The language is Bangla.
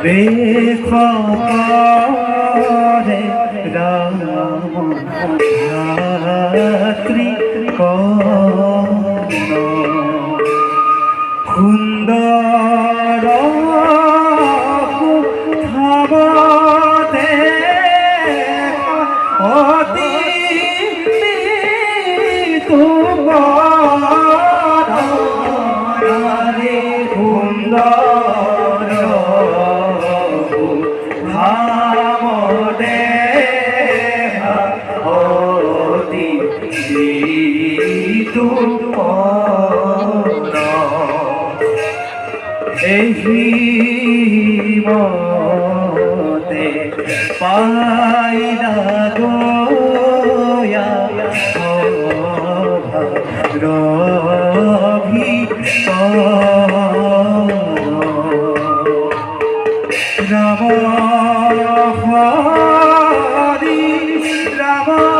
বেখবরে রাম রাত্রি কর্ণ সুন্দর ধাবতে অতি তোমার সুন্দর ধামদে অতি তোমার এহি মতে পাইলা গোয়া রভি রাম হরি রাম